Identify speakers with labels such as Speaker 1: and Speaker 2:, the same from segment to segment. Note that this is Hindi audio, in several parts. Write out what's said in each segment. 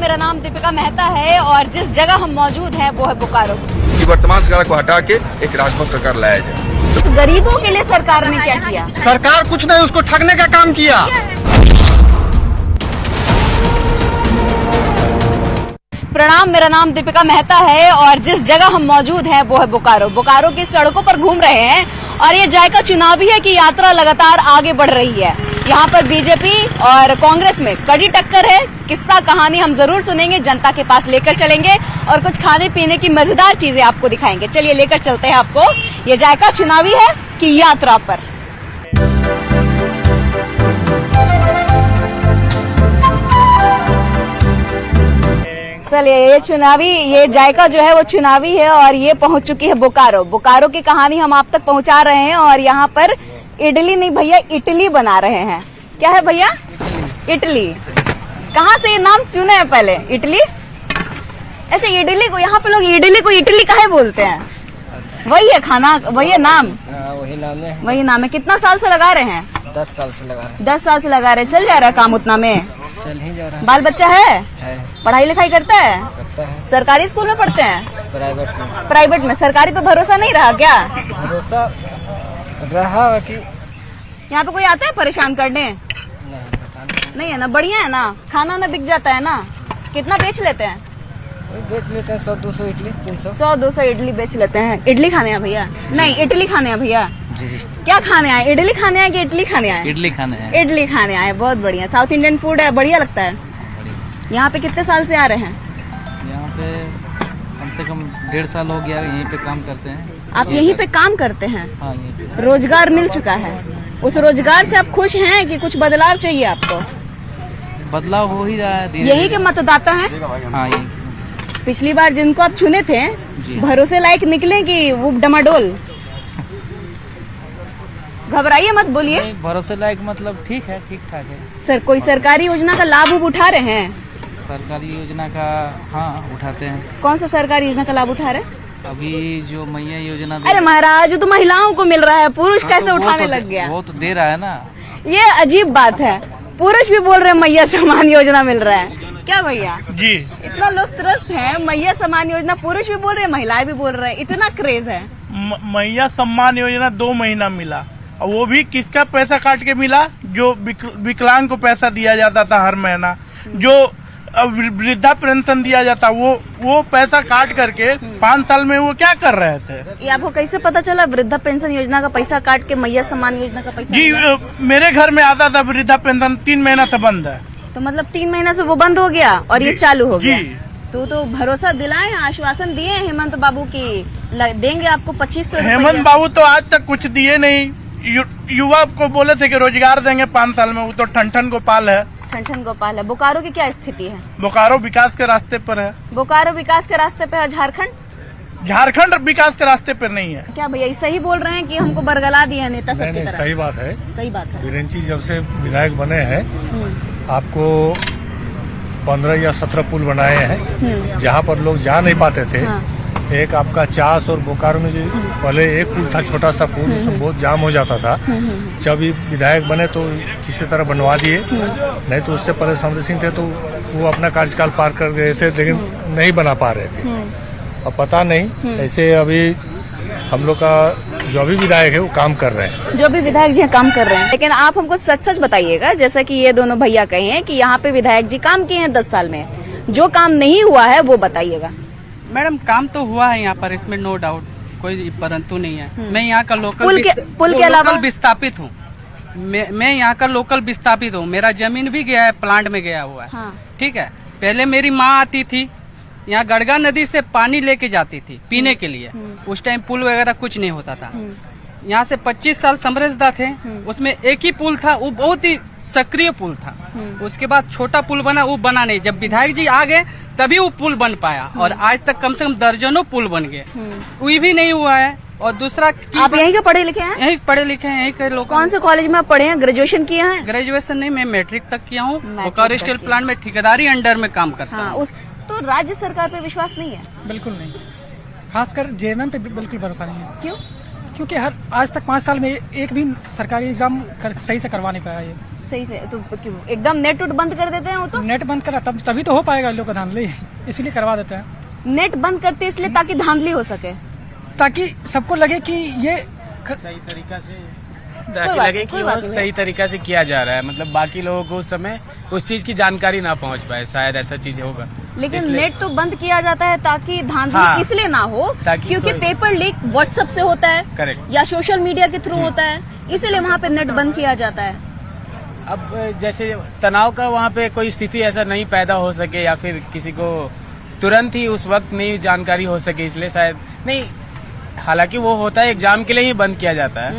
Speaker 1: मेरा नाम दीपिका मेहता है और जिस जगह हम मौजूद हैं वो है बोकारो।
Speaker 2: वर्तमान सरकार को हटा के एक राजपथ सरकार लाया जाए।
Speaker 1: गरीबों के लिए सरकार ने क्या किया?
Speaker 3: सरकार कुछ नहीं, उसको ठगने का काम किया।
Speaker 1: प्रणाम, मेरा नाम दीपिका मेहता है और जिस जगह हम मौजूद हैं वो है बोकारो। बोकारो की सड़कों पर घूम रहे हैं और ये जायका चुनावी है कि यात्रा लगातार आगे बढ़ रही है। यहाँ पर बीजेपी और कांग्रेस में कड़ी टक्कर है। किस्सा कहानी हम जरूर सुनेंगे, जनता के पास लेकर चलेंगे और कुछ खाने पीने की मजेदार चीजें आपको दिखाएंगे। चलिए लेकर चलते हैं आपको ये जायका चुनावी है कि यात्रा पर। चलिए ये जायका जो है वो चुनावी है और ये पहुंच चुकी है बोकारो। बोकारो की कहानी हम आप तक पहुंचा रहे हैं और यहाँ पर इडली नहीं भैया, इटली बना रहे हैं। क्या है भैया? इटली। कहाँ से ये नाम सुने हैं पहले? इटली। ऐसे इडली को यहाँ पे लोग इडली को इटली काहे बोलते हैं? वही है खाना, वही है नाम?
Speaker 4: वही नाम है।
Speaker 1: वही नाम है। कितना साल से लगा रहे हैं?
Speaker 4: 10 साल से लगा रहे हैं।
Speaker 1: 10 साल से लगा रहे हैं। चल जा रहा है काम उतना में?
Speaker 4: चल ही जा रहा है।
Speaker 1: बाल बच्चा है? पढ़ाई लिखाई करता है?
Speaker 4: करता है।
Speaker 1: सरकारी स्कूल में पढ़ते हैं?
Speaker 4: प्राइवेट में।
Speaker 1: प्राइवेट में। सरकारी पे भरोसा नहीं रहा क्या?
Speaker 4: भरोसा रहा कि
Speaker 1: यहाँ पे कोई आता है परेशान करने? नहीं है ना? बढ़िया है ना? खाना ना बिक जाता है ना? कितना बेच लेते हैं?
Speaker 4: वही बेच लेते हैं 100-200 इडली, 300।
Speaker 1: 100-200 इडली बेच लेते हैं। इडली खाने हैं भैया? नहीं, इडली खाने हैं भैया।
Speaker 4: जी।
Speaker 1: क्या खाने आए? इडली खाने आए कि इडली खाने आए?
Speaker 4: इडली खाने हैं।
Speaker 1: इडली खाने आए। बहुत बढ़िया। साउथ इंडियन फूड है, बढ़िया लगता है। यहाँ पे कितने साल से आ रहे हैं?
Speaker 5: यहाँ पे कम से कम 1.5 साल हो गया, यहीं पे काम करते हैं।
Speaker 1: आप यहीं पे काम करते हैं?
Speaker 5: हाँ, यहीं पे।
Speaker 1: रोजगार मिल चुका है? उस रोजगार से आप खुश हैं कि कुछ बदलाव चाहिए आपको?
Speaker 5: बदलाव हो ही रहा है।
Speaker 1: यही के मतदाता हैं?
Speaker 5: हाँ, यही।
Speaker 1: पिछली बार जिनको आप चुने थे भरोसे लायक निकले कि वो डमाडोल? घबराइए मत, बोलिए।
Speaker 5: भरोसे लायक मतलब ठीक है, ठीक ठाक है।
Speaker 1: सर, कोई सरकारी योजना का लाभ उठा रहे हैं?
Speaker 5: सरकारी योजना का हाँ उठाते हैं।
Speaker 1: कौन सा सरकारी योजना का लाभ उठा रहे हैं?
Speaker 5: अभी जो मैया योजना
Speaker 1: अरे महाराज, तो महिलाओं को मिल रहा है, पुरुष कैसे उठाने लग गया?
Speaker 5: वो तो दे रहा है ना।
Speaker 1: ये अजीब बात है। पुरुष भी बोल रहे हैं मैया सम्मान योजना मिल रहा है। क्या भैया
Speaker 6: जी?
Speaker 1: इतना लोग त्रस्त हैं, मैया सम्मान योजना पुरुष भी बोल रहे हैं, महिलाएं भी बोल रहे हैं। इतना क्रेज है।
Speaker 6: मैया सम्मान योजना 2 महीना मिला और वो भी किसका पैसा काट के मिला? जो विकलांग को पैसा दिया जाता था हर महीना, जो वृद्धा पेंशन दिया जाता, वो पैसा काट करके 5 साल में वो क्या कर रहे थे?
Speaker 1: ये आपको कैसे पता चला वृद्धा पेंशन योजना का पैसा काट के मैया सम्मान योजना का पैसा?
Speaker 6: जी, मेरे घर में आता था वृद्धा पेंशन, 3 महीना से बंद है।
Speaker 1: तो मतलब 3 महीना से वो बंद हो गया और ये चालू हो गया?
Speaker 6: जी।
Speaker 1: तो भरोसा दिलाए, आश्वासन दिए हेमंत बाबू की देंगे आपको 2500।
Speaker 6: हेमंत बाबू तो आज तक कुछ दिए नहीं। युवा को बोले थे कि रोजगार देंगे 5 साल में, वो तो ठन गोपाल है।
Speaker 1: ठन गोपाल है। बोकारो की क्या स्थिति है?
Speaker 6: बोकारो विकास के रास्ते पर है।
Speaker 1: बोकारो विकास के रास्ते पे है।
Speaker 6: झारखंड विकास के रास्ते पर नहीं है।
Speaker 1: क्या भैया सही बोल रहे हैं कि हमको बरगला दिया है नेता सबकी तरह?
Speaker 3: सही बात है।
Speaker 1: सही बात है।
Speaker 3: बीरेंची जब से विधायक बने हैं आपको 15 या 17 पुल बनाए हैं जहाँ पर लोग जा नहीं पाते थे। एक आपका चास और बोकारो में जो पहले एक पुल था, छोटा सा पुल, उसमें बहुत जाम हो जाता था। जब ये विधायक बने तो किसी तरह बनवा दिए, नहीं तो उससे पहले समर सिंह थे तो वो अपना कार्यकाल पार कर गए थे, लेकिन नहीं बना पा रहे थे। अब पता नहीं ऐसे अभी हम लोग का जो भी विधायक है वो काम कर रहे हैं।
Speaker 1: जो भी विधायक जी काम कर रहे हैं, लेकिन आप हमको सच सच बताइएगा, जैसा कि ये दोनों भैया कहे हैं कि यहाँ पे विधायक जी काम किए हैं 10 साल में, जो काम नहीं हुआ है वो बताइएगा।
Speaker 7: मैडम काम तो हुआ है यहाँ पर, इसमें नो डाउट, कोई परंतु नहीं है। मैं यहाँ का
Speaker 1: पुल के अलावा
Speaker 7: विस्थापित हूँ। मैं यहाँ का लोकल विस्थापित हूँ। मेरा जमीन भी गया है, प्लांट में गया हुआ है।
Speaker 1: हाँ।
Speaker 7: ठीक है। पहले मेरी माँ आती थी यहाँ गड़गा नदी से पानी लेके जाती थी पीने के लिए। उस टाइम पुल वगैरह कुछ नहीं होता था। यहाँ से 25 साल समरसदा थे, उसमें एक ही पुल था, वो बहुत ही सक्रिय पुल था। उसके बाद छोटा पुल बना, वो बना नहीं। जब विधायक जी आ गए तभी वो पुल बन पाया और आज तक कम से कम दर्जनों पुल बन गए, वो भी नहीं हुआ है। और दूसरा
Speaker 1: आप यहीं के पढ़े लिखे हैं?
Speaker 7: यहीं पढ़े लिखे हैं, यहीं के लोग।
Speaker 1: कौन से कॉलेज में आप पढ़े हैं? ग्रेजुएशन किए हैं?
Speaker 7: ग्रेजुएशन नहीं, मैं मैट्रिक तक किया हूँ। बोकारो स्टील प्लांट में ठेकेदारी अंडर में काम करता हूँ।
Speaker 1: तो राज्य सरकार पे विश्वास नहीं है?
Speaker 8: बिल्कुल नहीं, खासकर जेएमएम पे बिल्कुल भरोसा नहीं है।
Speaker 1: क्यों?
Speaker 8: क्योंकि आज तक 5 साल में एक भी सरकारी एग्जाम सही से करवा नहीं पाया ये।
Speaker 1: सही से तो क्यों एकदम नेट उट बंद कर देते हैं वो तो?
Speaker 8: नेट बंद करा तभी तो हो पाएगा लोग का धांधली, इसीलिए करवा देते हैं।
Speaker 1: नेट बंद करते हैं इसलिए ताकि धांधली हो सके,
Speaker 8: ताकि सबको लगे कि ये
Speaker 9: सही तरीका से
Speaker 1: कोई
Speaker 9: ताकि
Speaker 1: बात
Speaker 9: लगे
Speaker 1: नहीं,
Speaker 9: कि
Speaker 1: कोई
Speaker 9: वो
Speaker 1: बात नहीं।
Speaker 9: सही तरीका से किया जा रहा है, मतलब बाकी लोगों को उस समय उस चीज की जानकारी ना पहुंच पाए, शायद ऐसा चीज होगा।
Speaker 1: लेकिन
Speaker 9: इसलिए-
Speaker 1: नेट तो बंद किया जाता है ताकि धांधली
Speaker 9: हाँ,
Speaker 1: इसलिए ना हो
Speaker 9: ताकि
Speaker 1: क्योंकि
Speaker 9: कोई-
Speaker 1: पेपर लीक व्हाट्सएप से होता है
Speaker 9: करेक्ट।
Speaker 1: या सोशल मीडिया के थ्रू होता है, इसीलिए वहाँ पे नेट बंद किया जाता है।
Speaker 9: अब जैसे तनाव का वहाँ पे कोई स्थिति ऐसा नहीं पैदा हो सके या फिर किसी को तुरंत ही उस वक्त नहीं जानकारी हो सके, इसलिए शायद नहीं, हालांकि वो होता है एग्जाम के लिए ही बंद किया जाता है,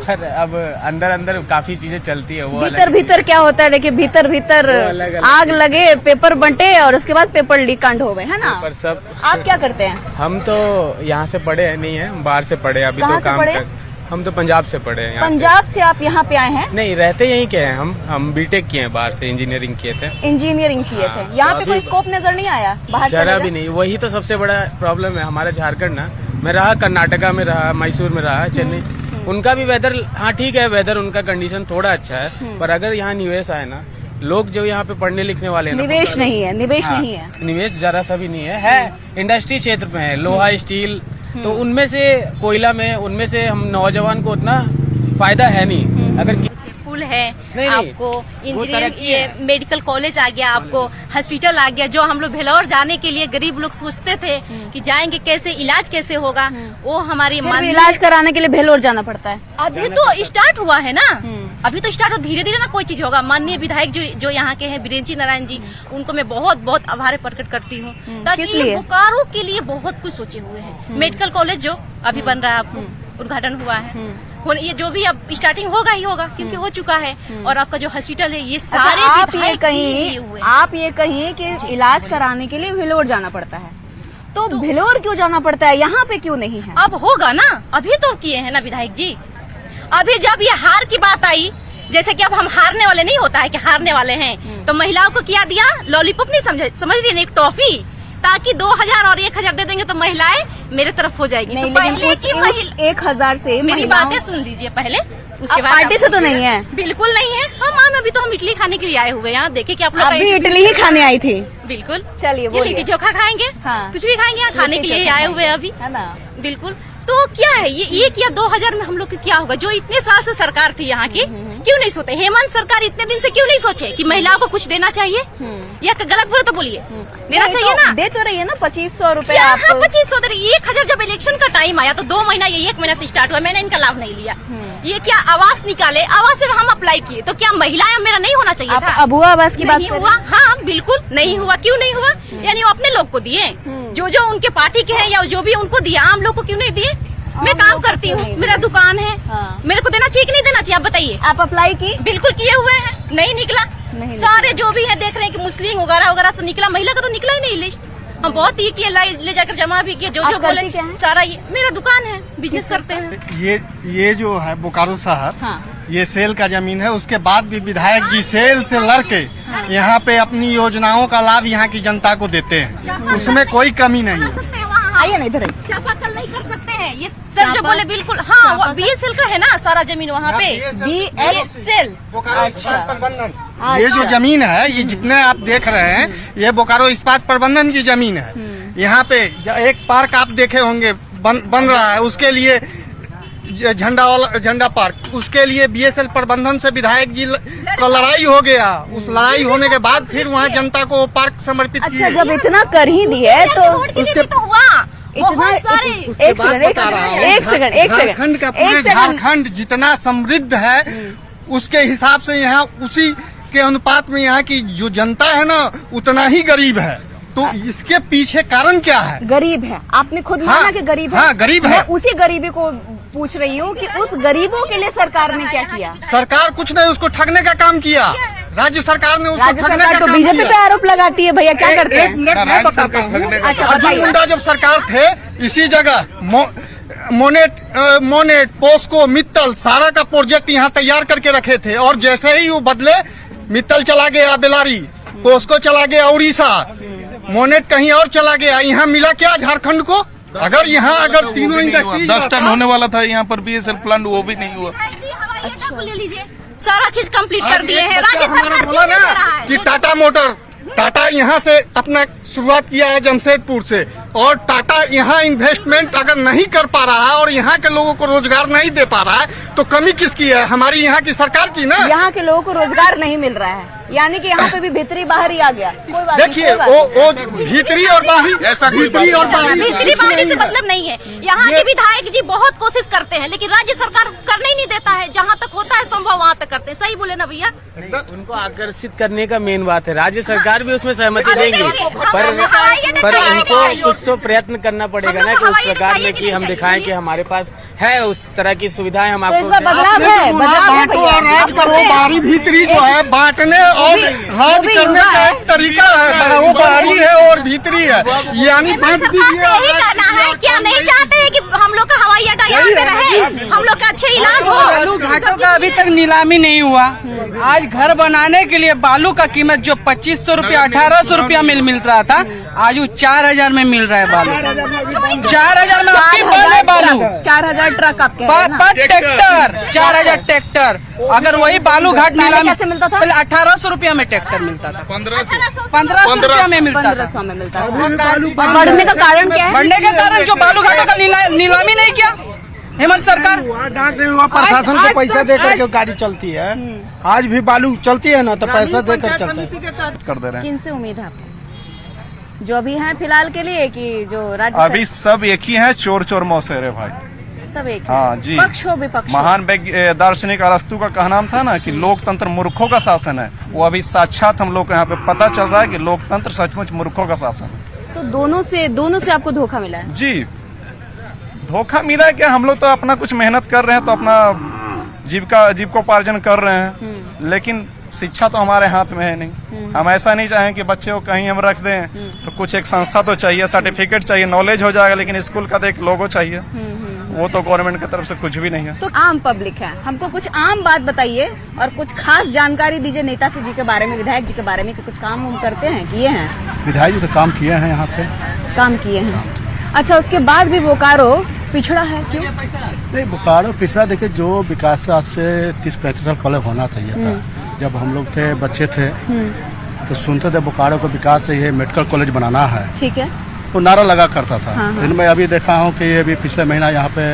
Speaker 9: पर अब अंदर अंदर काफी चीजें चलती है वो
Speaker 1: भीतर भीतर क्या होता है देखिए, भीतर भीतर
Speaker 9: अलग-अलग
Speaker 1: आग लगे, पेपर बंटे और उसके बाद पेपर लीक कांड हो गए, है ना?
Speaker 9: पर सब
Speaker 1: आप क्या करते हैं?
Speaker 9: हम तो यहाँ से पढ़े नहीं है, हम बाहर से पढ़े, अभी
Speaker 1: कहाँ
Speaker 9: तो
Speaker 1: से
Speaker 9: काम
Speaker 1: पढ़े?
Speaker 9: कर, हम तो पंजाब से पढ़े हैं, यहाँ से।
Speaker 1: पंजाब से आप यहाँ पे आए हैं?
Speaker 9: नहीं, रहते यहीं के हैं हम बीटेक किए हैं, बाहर से इंजीनियरिंग किए थे।
Speaker 1: इंजीनियरिंग किए थे,
Speaker 9: हाँ,
Speaker 1: यहाँ
Speaker 9: तो
Speaker 1: पे कोई
Speaker 9: अभी-
Speaker 1: स्कोप नजर नहीं आया बाहर
Speaker 9: जरा
Speaker 1: चले
Speaker 9: भी
Speaker 1: गए?
Speaker 9: नहीं, वही तो सबसे बड़ा प्रॉब्लम है हमारा झारखंड ना। मैं रहा कर्नाटका में रहा, मैसूर में रहा, चेन्नई, उनका भी वेदर, हाँ ठीक है, वेदर उनका कंडीशन थोड़ा अच्छा है, पर अगर यहाँ निवेश आए ना, लोग जो यहाँ पे पढ़ने लिखने वाले हैं ना,
Speaker 1: निवेश नहीं है, निवेश
Speaker 9: हाँ,
Speaker 1: नहीं है।
Speaker 9: निवेश जरा सा भी नहीं है इंडस्ट्री क्षेत्र में है, लोहा स्टील, तो उनमें से कोयला में, उनमें से हम नौजवान को उतना फायदा है नहीं। अगर
Speaker 10: पुल है,
Speaker 9: नहीं,
Speaker 10: आपको
Speaker 9: वो
Speaker 10: इंजीनियरिंग,
Speaker 9: तरक्की
Speaker 10: ये
Speaker 9: है।
Speaker 10: मेडिकल कॉलेज आ गया, आपको हॉस्पिटल आ गया। जो हम लोग भेलौर जाने के लिए गरीब लोग सोचते थे कि जाएंगे कैसे, इलाज कैसे होगा, वो हमारी
Speaker 1: फिर भी इलाज कराने के लिए भेलोर जाना पड़ता है।
Speaker 10: अभी तो स्टार्ट हुआ है ना, अभी तो स्टार्ट हो, धीरे धीरे ना कोई चीज होगा। माननीय विधायक जो यहाँ के हैं बीरेन जी नारायण जी, उनको मैं बहुत बहुत आभार प्रकट करती हूँ, ताकि
Speaker 1: किस लिए?
Speaker 10: बोकारो के लिए बहुत कुछ सोचे हुए हैं। मेडिकल कॉलेज जो अभी बन रहा है, आपको उद्घाटन हुआ है, ये जो भी अब स्टार्टिंग होगा ही होगा, क्योंकि हो चुका है। और आपका जो हॉस्पिटल है, ये सारे
Speaker 1: अच्छा, आप ये
Speaker 10: विधायक जी लिए
Speaker 1: कहीं
Speaker 10: हुए हैं।
Speaker 1: आप ये कहीं कि इलाज कराने के लिए भेलोर जाना पड़ता है, तो भेलोर क्यों जाना पड़ता है, यहाँ पे क्यों नहीं है?
Speaker 10: अब होगा ना, अभी तो किए हैं ना विधायक जी। अभी जब ये हार की बात आई, जैसे कि अब हम हारने वाले नहीं होता है कि हारने वाले हैं, तो महिलाओं को क्या दिया, लॉलीपॉप नहीं समझ रही ना, एक टॉफी, ताकि 2000 और 1000 दे देंगे तो महिलाएं मेरे तरफ हो जाएगी।
Speaker 1: नहीं,
Speaker 10: तो पहले
Speaker 1: लेकिन
Speaker 10: की महिला,
Speaker 1: 1000 से
Speaker 10: मेरी
Speaker 1: महिलाओं-
Speaker 10: बातें सुन लीजिए पहले, उसके
Speaker 1: आप
Speaker 10: बाद
Speaker 1: पार्टी से
Speaker 10: आपको
Speaker 1: तो नहीं है?
Speaker 10: बिल्कुल नहीं है। हम अभी तो हम इडली खाने के लिए आए हुए हैं, यहाँ देखे कि आप लोग
Speaker 1: अभी इडली ही खाने आई थी।
Speaker 10: बिल्कुल,
Speaker 1: चलिए
Speaker 10: ये
Speaker 1: बोलिए।
Speaker 10: लिट्टी चोखा खाएंगे,
Speaker 1: हाँ।
Speaker 10: कुछ भी खाएंगे, यहाँ खाने के लिए आए हुए हैं अभी,
Speaker 1: है ना?
Speaker 10: बिल्कुल। तो क्या है ये किया 2000 में हम लोग को क्या होगा, जो इतने साल से सरकार थी यहाँ की, क्यों नहीं सोते? हेमंत सरकार इतने दिन से क्यों नहीं सोचे कि महिलाओं को कुछ देना चाहिए, या गलत बोले तो बोलिए, देना
Speaker 1: नहीं,
Speaker 10: चाहिए
Speaker 1: तो
Speaker 10: ना?
Speaker 1: दे तो रही है ना 2500 रुपए
Speaker 10: क्या
Speaker 1: आपको।
Speaker 10: 2500 दे, 1000 जब इलेक्शन का टाइम आया तो 2 महीना, ये 1 महीना से स्टार्ट हुआ, मैंने इनका लाभ नहीं लिया। ये क्या आवास निकाले, आवास से हम अप्लाई किए, तो क्या महिलाएं मेरा नहीं होना चाहिए
Speaker 1: आप
Speaker 10: था?
Speaker 1: अबुआ आवास की बात
Speaker 10: नहीं
Speaker 1: कर
Speaker 10: हुआ, हाँ बिल्कुल नहीं हुआ। क्यों नहीं हुआ? यानी वो अपने लोग को दिए, जो उनके पार्टी के हैं या जो भी उनको दिया, आम लोग को क्यों नहीं दिए? मैं काम करती हूँ, मेरा दुकान है,
Speaker 1: हाँ।
Speaker 10: मेरे को देना चाहिए कि नहीं देना चाहिए, आप बताइए।
Speaker 1: आप अप्लाई की?
Speaker 10: बिल्कुल किए हुए हैं, नहीं निकला।
Speaker 1: नहीं
Speaker 10: सारे जो भी है देख रहे हैं कि मुस्लिम वगैरह वगैरह से निकला, महिला का तो निकला ही नहीं लिस्ट। हम बहुत ही किए, ले जाकर जमा भी किए, जो
Speaker 1: आप
Speaker 10: जो
Speaker 1: करती
Speaker 10: बोले
Speaker 1: क्या हैं?
Speaker 10: सारा। ये मेरा दुकान है, बिजनेस करते हैं।
Speaker 11: ये जो है बोकारो शहर,
Speaker 1: हाँ।
Speaker 11: ये सेल का जमीन है। उसके बाद भी विधायक जी सेल से लड़के यहाँ पे अपनी योजनाओं का लाभ यहाँ की जनता को देते हैं, उसमें कोई कमी नहीं है।
Speaker 1: आइए ना इधर।
Speaker 10: चापाकल नहीं कर सकते हैं, ये सर जो बोले बिल्कुल, हाँ BSL का है ना सारा जमीन वहाँ पे, BSL।
Speaker 1: अच्छा।
Speaker 11: ये जो जमीन है, ये जितने आप देख रहे हैं, ये बोकारो इस्पात प्रबंधन की जमीन है। यहाँ पे एक पार्क आप देखे होंगे बन रहा है, उसके लिए झंडा पार्क, उसके लिए BSL प्रबंधन से विधायक जी का लड़ाई हो गया। उस लड़ाई होने के बाद फिर वहाँ जनता को पार्क समर्पित
Speaker 1: अच्छा,
Speaker 11: किए।
Speaker 1: जब इतना कर ही दिए तो
Speaker 10: उसके तो हुआ
Speaker 1: इतना
Speaker 10: बहुत सारे।
Speaker 1: एक सेकंड
Speaker 11: झारखंड का पूरे झारखंड जितना समृद्ध है, उसके हिसाब से यहाँ उसी के अनुपात में यहाँ की जो जनता है ना, उतना ही गरीब है। तो इसके पीछे कारण क्या है?
Speaker 1: गरीब है, आपने खुद
Speaker 11: हाँ,
Speaker 1: माना कि गरीब है।
Speaker 11: हाँ, गरीब है।
Speaker 1: मैं उसी गरीबी को पूछ रही हूँ कि उस गरीबों के लिए सरकार ने क्या किया?
Speaker 11: सरकार कुछ नहीं, उसको ठगने का काम किया। राज्य सरकार ने उसको
Speaker 1: राज्य
Speaker 11: ठगने
Speaker 1: सरकार
Speaker 11: का
Speaker 1: तो
Speaker 11: काम
Speaker 1: बीजेपी
Speaker 11: किया।
Speaker 1: पे आरोप लगाती है, भैया क्या करते
Speaker 11: एक
Speaker 1: हैं?
Speaker 11: मिनट मैं बताता हूँ।
Speaker 1: अच्छा,
Speaker 11: अर्जुन
Speaker 1: बताइए।
Speaker 11: मुंडा जब सरकार थे, इसी जगह मोनेट पोस्को मित्तल सारा का प्रोजेक्ट यहाँ तैयार करके रखे थे, और जैसे ही वो बदले, मित्तल चला गया बेलारी, पोस्को चला गया उड़ीसा, मोनेट कहीं और चला गया। यहाँ मिला क्या झारखंड को? अगर यहाँ अगर तीनों
Speaker 6: 10 टन होने वाला था यहाँ पर BSL प्लांट, वो भी नहीं हुआ।
Speaker 10: अच्छा ले लीजिए, सारा चीज कंप्लीट कर दिए हैं। राज्य सरकार
Speaker 11: बोला
Speaker 10: क्यों नहीं दे रहा
Speaker 11: ना
Speaker 10: है?
Speaker 11: कि टाटा मोटर, टाटा यहाँ से अपना शुरुआत किया है जमशेदपुर से, और टाटा यहाँ इन्वेस्टमेंट अगर नहीं कर पा रहा है और यहाँ के लोगों को रोजगार नहीं दे पा रहा है तो कमी किसकी है? हमारी यहाँ की सरकार की ना।
Speaker 1: यहाँ के लोगों को रोजगार नहीं मिल रहा है, यानी कि यहाँ पे भी भीतरी बाहरी आ गया। कोई बात नहीं,
Speaker 11: देखिए
Speaker 1: कोई बात
Speaker 11: वो भीतरी और बाहरी,
Speaker 2: ऐसा कोई
Speaker 11: भीतरी और बाहरी,
Speaker 10: भीतरी बाहरी से मतलब नहीं है। यहाँ के विधायक जी बहुत कोशिश करते हैं लेकिन राज्य सरकार करने ही नहीं देता है। जहाँ तक होता है संभव वहाँ तक करते हैं। सही बोले ना भैया?
Speaker 9: उनको आकर्षित करने का मेन बात है, राज्य सरकार भी उसमें सहमति
Speaker 10: अभी
Speaker 9: देंगी,
Speaker 10: नहीं,
Speaker 9: पर उनको कुछ तो प्रयत्न करना पड़ेगा ना कि उस प्रकार में कि हम दिखाएं कि हमारे पास है उस तरह की सुविधाएं हम
Speaker 1: तो इस
Speaker 9: आपको
Speaker 1: बार बदलाव है, बदलाव है
Speaker 11: बांटो और राज करो।
Speaker 1: भैया।
Speaker 11: बाहरी भीतरी जो है बांटने और राज करने का एक तरीका है, वो बाहरी है और भीतरी है, यानी बांट
Speaker 10: सरकार
Speaker 11: दीजिए।
Speaker 10: से यही कहना है, क्या नहीं चाहते हैं कि हम लोग का हवाई अड्डा यहाँ पे रहे, हम लोग का अच्छे इलाज हो?
Speaker 7: बालू घाटों का अभी तक नीलामी नहीं हुआ। आज घर बनाने के लिए बालू का कीमत जो 2500 रुपया 1800 रुपया मिल रहा था, आज वो 4000 में मिल रहा है बालू। 4000 में आपकी बने बालू
Speaker 1: 4000 ट्रक आप कह रहे हैं ना?
Speaker 7: पर ट्रैक्टर 4000 ट्रैक्टर। अगर वही बालू घाट नीलामी
Speaker 1: कैसे मिलता था?
Speaker 7: पहले 1800 रुपया में ट्रैक्टर मिलता था, 1500 रुपया में मिलता था।
Speaker 1: 1500 में मिलता था। बढ़ने का कारण क्या है?
Speaker 7: बढ़ने के कारण जो बालू घाटों का नीलामी नहीं किया हेमंत सरकार।
Speaker 8: डांट रही हुआ प्रशासन को पैसा दे करके गाड़ी चलती है। आज भी बालू चलती है ना तो पैसा देकर चलता है।
Speaker 3: कर दे रहे हैं।
Speaker 1: किन से उम्मीद है आपको? जो अभी हैं फिलहाल के लिए कि जो राज्य
Speaker 3: अभी सब एक ही है, चोर चोर मौसेरे भाई।
Speaker 1: सब एक
Speaker 3: हाँ
Speaker 1: है?
Speaker 3: जी।
Speaker 1: पक्ष हो विपक्ष हो?
Speaker 3: महान दार्शनिक अरस्तु का कहना था ना कि लोकतंत्र मूर्खों का शासन है, वो अभी साक्षात हम लोग को यहाँ पे पता चल रहा है कि लोकतंत्र सचमुच मूर्खों का शासन है।
Speaker 1: तो दोनों से आपको धोखा मिला है?
Speaker 3: जी, धोखा मिला है क्या? हम लोग तो अपना कुछ मेहनत कर रहे हैं, तो अपना जीविकोपार्जन कर रहे हैं, लेकिन शिक्षा तो हमारे हाथ में है नहीं। हम ऐसा नहीं चाहें कि बच्चे को कहीं हम रख दें, तो कुछ एक संस्था तो चाहिए, सर्टिफिकेट चाहिए, नॉलेज हो जाएगा, लेकिन स्कूल का तो एक लोगो चाहिए, वो तो गवर्नमेंट की तरफ से कुछ भी नहीं है।
Speaker 1: तो आम पब्लिक है, हमको कुछ आम बात बताइए और कुछ खास जानकारी दीजिए नेता जी के बारे में, विधायक जी के बारे में, कि कुछ काम हम करते हैं, किए हैं?
Speaker 3: विधायक जी तो काम किए हैं यहाँ पे,
Speaker 1: काम किए हैं। अच्छा, उसके बाद भी बोकारो पिछड़ा है, क्यों?
Speaker 3: नहीं, बोकारो पिछड़ा देखिए, जो विकास आज से 30-35 साल पहले होना चाहिए था। जब हम लोग थे, बच्चे थे, तो सुनते थे बोकारो को विकास से ये मेडिकल कॉलेज बनाना है,
Speaker 1: ठीक है,
Speaker 3: तो नारा लगा करता था।
Speaker 1: हाँ।
Speaker 3: लेकिन मैं अभी देखा हूँ कि अभी पिछले महीना यहाँ पे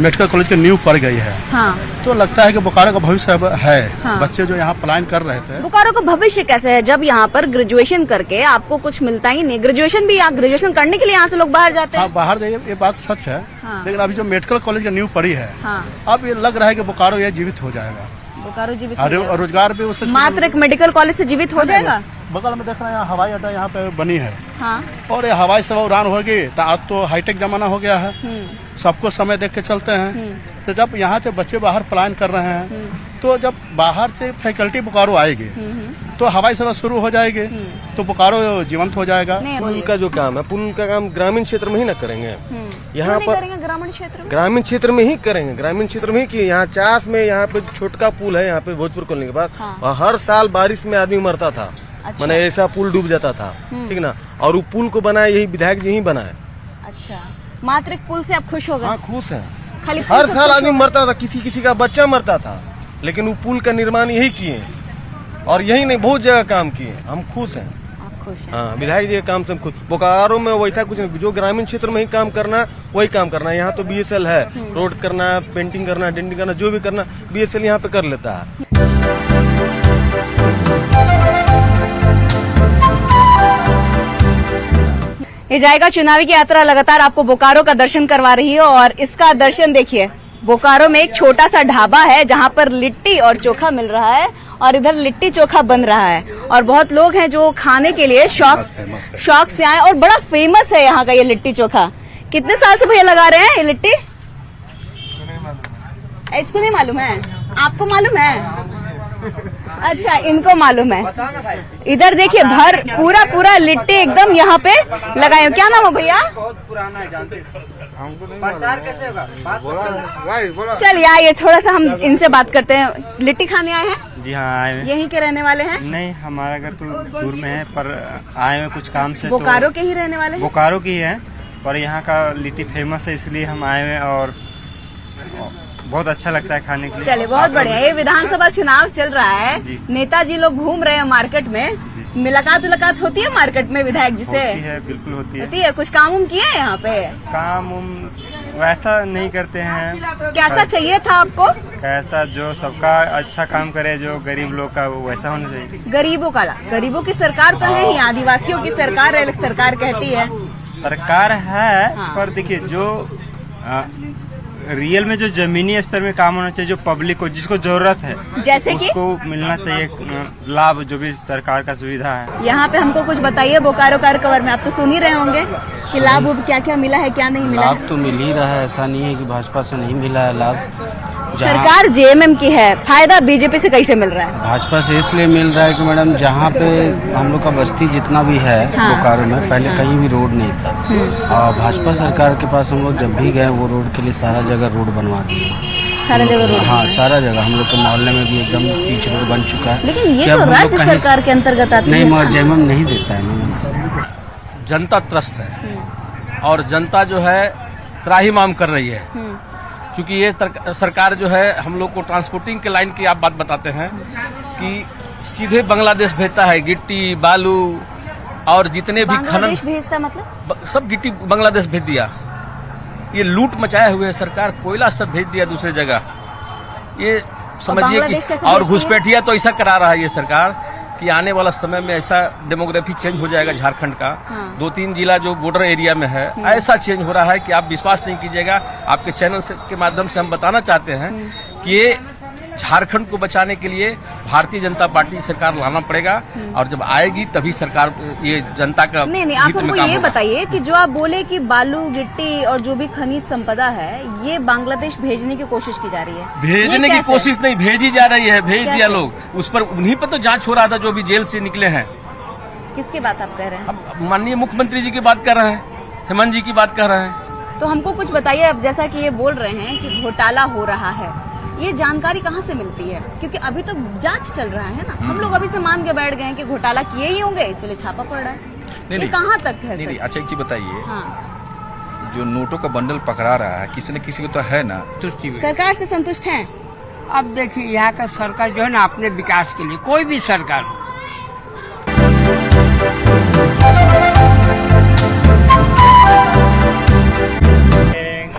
Speaker 3: मेडिकल कॉलेज की नींव पड़ गई है।
Speaker 1: हाँ।
Speaker 3: तो लगता है कि बोकारो का भविष्य अब है।
Speaker 1: हाँ।
Speaker 3: बच्चे जो यहाँ पलायन कर रहे थे,
Speaker 1: बोकारो का भविष्य कैसे है जब यहाँ पर ग्रेजुएशन करके आपको कुछ मिलता ही नहीं? ग्रेजुएशन भी, ग्रेजुएशन करने के लिए यहाँ से लोग बाहर जाते हैं।
Speaker 3: हाँ, बाहर जाइए, ये बात सच है।
Speaker 1: हाँ।
Speaker 3: लेकिन अभी जो मेडिकल कॉलेज की नींव पड़ी है,
Speaker 1: हाँ।
Speaker 3: अब ये लग रहा है कि बोकारो ये जीवित हो जाएगा,
Speaker 1: बोकारो जीवित हो
Speaker 3: और
Speaker 1: जाएगा।
Speaker 3: रोजगार भी उससे
Speaker 1: मात्र एक मेडिकल कॉलेज से जीवित हो जाएगा?
Speaker 3: बगल में देख रहे हैं हवाई अड्डा यहाँ पे बनी है,
Speaker 1: हाँ।
Speaker 3: और ये हवाई सेवा उड़ान होगी, तो आज तो हाईटेक जमाना हो गया है, सबको समय देख के चलते हैं। तो जब यहाँ से बच्चे बाहर पलायन कर रहे हैं, तो जब बाहर से फैकल्टी बोकारो आएगी, तो हवाई सेवा शुरू हो जाएगी, तो बोकारो जीवंत हो जाएगा।
Speaker 12: पुल का जो काम है, पुल का काम ग्रामीण क्षेत्र में ही ना करेंगे, यहाँ पर
Speaker 1: ग्रामीण क्षेत्र में,
Speaker 12: ग्रामीण क्षेत्र में ही करेंगे, ग्रामीण क्षेत्र में ही कि यहाँ चास में यहाँ पे छोटका पुल है, यहाँ पे भोजपुर कॉलोनी के पास,
Speaker 1: हाँ।
Speaker 12: हर साल बारिश में आदमी मरता था।
Speaker 1: अच्छा।
Speaker 12: मैंने ऐसा पुल डूब जाता था, ठीक ना, और वो पुल को बनाया यही विधायक जी ही बनाए।
Speaker 1: अच्छा, मात्र एक पुल से आप खुश हो गए?
Speaker 12: हाँ, खुश है।
Speaker 1: खाली पुल
Speaker 12: हर
Speaker 1: से
Speaker 12: साल
Speaker 1: खुश
Speaker 12: आदमी
Speaker 1: हो गए?
Speaker 12: मरता था, किसी का बच्चा मरता था, लेकिन वो पुल का निर्माण यही किए, और यही नहीं बहुत जगह काम किए। हम खुश हैं।
Speaker 1: आप खुश हैं?
Speaker 12: हाँ, विधायक जी के काम से हम खुश। बोकारो में वैसा कुछ नहीं, जो ग्रामीण क्षेत्र में ही काम करना वही काम करना। यहाँ तो BSL है, रोड करना, पेंटिंग करना, डेंटिंग करना, जो भी करना BSL यहाँ पे कर लेता है।
Speaker 1: ये जाएगा चुनावी की यात्रा लगातार आपको बोकारो का दर्शन करवा रही है, और इसका दर्शन देखिए, बोकारो में एक छोटा सा ढाबा है जहां पर लिट्टी और चोखा मिल रहा है, और इधर लिट्टी चोखा बन रहा है, और बहुत लोग हैं जो खाने के लिए शौक से आए, और बड़ा फेमस है यहाँ का ये लिट्टी चोखा। कितने साल से भैया लगा रहे हैं ये लिट्टी? इसको नहीं मालूम है, आपको मालूम है? अच्छा, इनको मालूम है। इधर देखिए, पूरा लिट्टी एकदम यहाँ पे लगाए। क्या नाम है भैया? चलिए आइए, थोड़ा सा हम इनसे बात करते हैं। लिट्टी खाने आए हैं?
Speaker 5: जी हाँ, आए हैं।
Speaker 1: यहीं के रहने वाले हैं?
Speaker 5: नहीं, हमारा घर तो दूर में है, पर आए हुए कुछ काम से।
Speaker 1: बोकारो के ही रहने वाले हैं?
Speaker 5: बोकारो की है, पर यहाँ का लिट्टी फेमस है, इसलिए हम आए हुए और बहुत अच्छा लगता है खाने के लिए।
Speaker 1: चलिए बहुत बढ़िया। ये विधानसभा चुनाव चल रहा है, नेताजी लोग घूम रहे हैं मार्केट में, मुलाकात होती है मार्केट में विधायक जी से?
Speaker 5: होती है, बिल्कुल होती है।
Speaker 1: कुछ काम उम किए हैं यहाँ पे?
Speaker 5: काम वैसा नहीं करते हैं।
Speaker 1: कैसा चाहिए था आपको?
Speaker 5: कैसा जो सबका अच्छा काम करे, जो गरीब लोग का वो वैसा होना चाहिए।
Speaker 1: गरीबों की सरकार तो है ही, आदिवासियों की सरकार है, सरकार कहती है
Speaker 5: सरकार है।
Speaker 1: हाँ।
Speaker 5: पर देखिए जो रियल में जो जमीनी स्तर में काम होना चाहिए, जो पब्लिक को जिसको जरूरत है,
Speaker 1: जैसे कि
Speaker 5: उसको मिलना चाहिए लाभ, जो भी सरकार का सुविधा है।
Speaker 1: यहाँ पे हमको कुछ बताइए बोकारो कार कवर में, आप तो सुन ही रहे होंगे कि लाभ क्या क्या मिला है, क्या नहीं मिला है।
Speaker 8: लाभ तो मिल ही रहा है, ऐसा नहीं है कि भाजपा से नहीं मिला है लाभ।
Speaker 1: सरकार जेएमएम की है, फायदा बीजेपी से कैसे मिल रहा है?
Speaker 8: भाजपा से इसलिए मिल रहा है कि मैडम जहाँ पे हम लोग का बस्ती जितना भी है बोकारो में, पहले कहीं भी रोड नहीं था, और भाजपा सरकार के पास हम लोग जब भी गए वो रोड के लिए सारा जगह रोड बनवा दिए।
Speaker 1: सारा जगह रोड?
Speaker 8: हाँ, सारा जगह। हम लोग के मोहल्ले में भी एकदम पिच रोड बन चुका है।
Speaker 1: लेकिन ये तो राज्य सरकार के अंतर्गत आती है।
Speaker 8: नहीं, मगर जेएमएम नहीं देता है मैडम।
Speaker 13: जनता त्रस्त है और जनता जो है त्राहिमाम कर रही है, क्योंकि ये सरकार जो है हम लोग को ट्रांसपोर्टिंग के लाइन की आप बात बताते हैं कि सीधे बांग्लादेश भेजता है गिट्टी बालू और जितने भी खनन
Speaker 1: भेजता, मतलब
Speaker 13: सब गिट्टी बांग्लादेश भेज दिया। ये लूट मचाए हुए है सरकार, कोयला सब भेज दिया दूसरे जगह। ये समझिए कि और घुसपैठिया तो ऐसा करा रहा है ये सरकार कि आने वाला समय में ऐसा डेमोग्राफी चेंज हो जाएगा झारखंड का। 2-3 जिला जो बॉर्डर एरिया में है ऐसा चेंज हो रहा है कि आप विश्वास नहीं कीजिएगा। आपके चैनल के माध्यम से हम बताना चाहते हैं कि ये झारखंड को बचाने के लिए भारतीय जनता पार्टी सरकार लाना पड़ेगा, और जब आएगी तभी सरकार ये जनता का
Speaker 1: नहीं आप हमको ये बताइए कि जो आप बोले कि बालू गिट्टी और जो भी खनिज संपदा है ये बांग्लादेश भेजने की कोशिश की जा रही है।
Speaker 13: भेजने की कोशिश नहीं, भेजी जा रही है, भेज दिया लोग। उस पर उन्हीं पर तो जांच हो रहा था जो भी जेल से निकले हैं।
Speaker 1: किसकी बात आप कह रहे हैं?
Speaker 13: अब माननीय मुख्यमंत्री जी की बात कर रहे हैं, हेमंत जी की बात कर रहे हैं।
Speaker 1: तो हमको कुछ बताइए, अब जैसा कि ये बोल रहे हैं कि घोटाला हो रहा है, ये जानकारी कहाँ से मिलती है? क्योंकि अभी तो जांच चल रहा है ना, हम लोग अभी से मान के बैठ गए हैं कि घोटाला किए ही होंगे इसलिए छापा पड़ रहा है। ये कहाँ तक है?
Speaker 2: नहीं, अच्छा एक चीज बताइए,
Speaker 1: हाँ।
Speaker 2: जो नोटों का बंडल पकड़ा रहा है किसी न किसी को तो है ना,
Speaker 1: सरकार से संतुष्ट हैं?
Speaker 14: अब देखिए यहाँ का सरकार जो है ना अपने विकास के लिए, कोई भी सरकार हो,